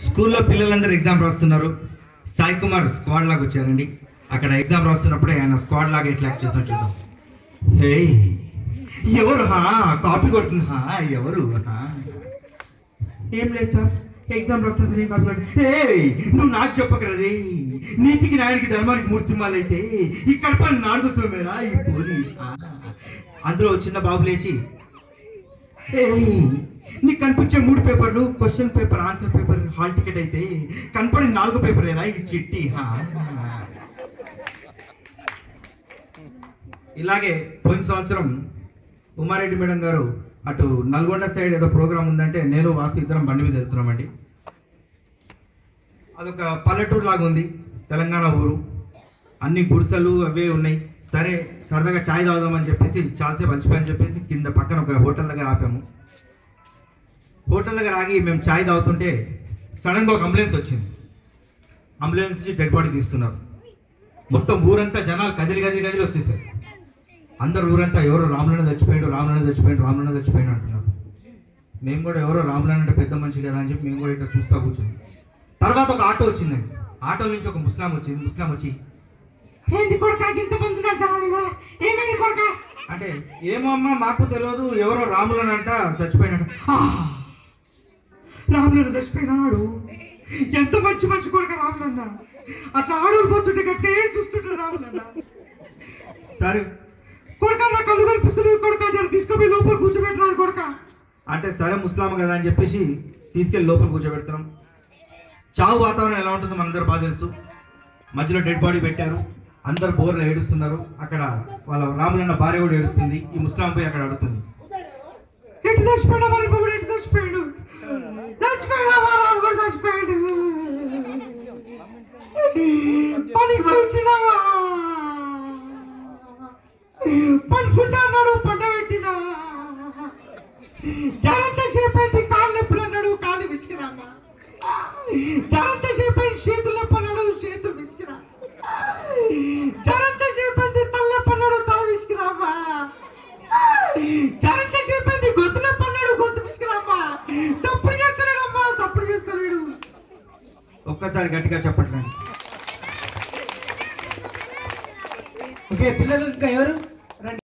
స్కూల్లో పిల్లలందరూ ఎగ్జామ్ రాస్తున్నారు. సాయి కుమార్ స్క్వాడ్ లాగా వచ్చారండి. అక్కడ ఎగ్జామ్ రాస్తున్నప్పుడే ఆయన స్క్వాడ్ లాగా ఎట్లా యాక్ట్ చేసినట్టు చూద్దాం. హే ఎవరు కాపీ కొడుతుంది ఎవరు ఏం లేదు సార్, ఎగ్జామ్ రాస్తా సార్. ఏం కాపీ హే నువ్వు నాకు చెప్పకరా రే. నీతికి న్యాయానికి ధర్మానికి 3 సింహాలు అయితే ఇక్కడ పని 4 సింహమేరా ఈ పోలీస్. అందులో చిన్న బాబు లేచి, నీకు కనిపించే 3 పేపర్లు question paper, answer paper, hall ticket అయితే కనపడి 4 పేపర్ ఏనా ఇది చిట్టి. ఇలాగే పోయిన సంవత్సరం ఉమారెడ్డి మేడం గారు అటు నల్గొండ సైడ్ ఏదో ప్రోగ్రామ్ ఉందంటే నేను వాసు ఇద్దరం బండి మీద వెళ్తున్నామండి. అదొక పల్లెటూరు లాగా ఉంది, తెలంగాణ ఊరు, అన్ని గుడిసెలు అవే ఉన్నాయి. సరే సరదాగా ఛాయ్ తాగుదామని చెప్పేసి చాలాసేపు అలసిపోయని చెప్పేసి కింద పక్కన ఒక హోటల్ దగ్గర ఆపాము. హోటల్ దగ్గర ఆగి మేము ఛాయ్ తాగుతుంటే సడన్గా ఒక అంబులెన్స్ వచ్చింది. అంబులెన్స్ నుంచి డెడ్ బాడీ తీస్తున్నారు. మొత్తం ఊరంతా జనాలు కదిలి కదిలి కదిలి వచ్చేసారు. అందరు ఊరంతా ఎవరో రాములన్న చచ్చిపోయాడు, రాములన్న చచ్చిపోయాడు, రాములన్న చచ్చిపోయాడు అంటున్నారు. మేము కూడా ఎవరో రాములన్న అంటే పెద్ద మనిషి కదా అని చెప్పి మేము కూడా ఇట్లా చూస్తూ కూర్చున్నాం. తర్వాత ఒక ఆటో వచ్చిందండి. ఆటో నుంచి ఒక ముస్లాం వచ్చింది. ముస్లాం వచ్చి, ఏంది కొడక ఇంతమంది ఉన్నారు, ఏమైంది కొడక అంటే, ఏమో అమ్మా మాకు తెలియదు, ఎవరో రాములన్న అంట చచ్చిపోయినాడు. రాములన్న చచ్చిపోయినాడు, ఎంత మంచి మంచి కొడుక రాములన్న, అట్లా ఆడోళ్ళు పోతుంటే గట్లే చూస్తుంటారు రాములన్న. సరే కొడుక నా కళ్ళు కనిపిస్తుంది కొడుక, దాన్ని తీసుకుపోయి లోపల కూర్చోబెట్టరాదు కొడుక అంటే, సరే ముస్లాం కదా అని చెప్పేసి తీసుకెళ్ళి లోపల కూర్చోబెడుతున్నాం. చావు వాతావరణం ఎలా ఉంటుందో మనందరూ బాగా తెలుసు. మధ్యలో డెడ్ బాడీ పెట్టారు. అందరు బోర్లు ఏడుస్తున్నారు. అక్కడ వాళ్ళ రాములన్న భార్య కూడా ఏడుస్తుంది. ఈ ముస్లాం పోయి అక్కడ అడుగుతుంది, ఎటు చచ్చిపోయినా వాళ్ళ కూడా ఎటు చచ్చిపోయాడు, చచ్చిపోయాడు పనికి వచ్చినావా, పనుకుంటా అన్నాడు, పంట పెట్టినా జనంత సేపు అయితే కాళ్ళు నొప్పులు అన్నాడు, కాళ్ళు విసికిరామా, జనంత సేపు అయితే చేతులు నొప్పి అన్నాడు, చేతులు విసికిరా, జనంత సేపు అయితే తల నొప్పి అన్నాడు, తల విసికిరామా, జనంత సేపు అయితే గొంతు నొప్పి అన్నాడు, గొంతు విసికిరామా, సప్పుడు చేస్తలేడమ్మా, సప్పుడు చేస్తలేడు. ఒక్కసారి గట్టిగా చెప్పట్లేదు. ఓకే పిల్లలు ఇంకా ఎవరు?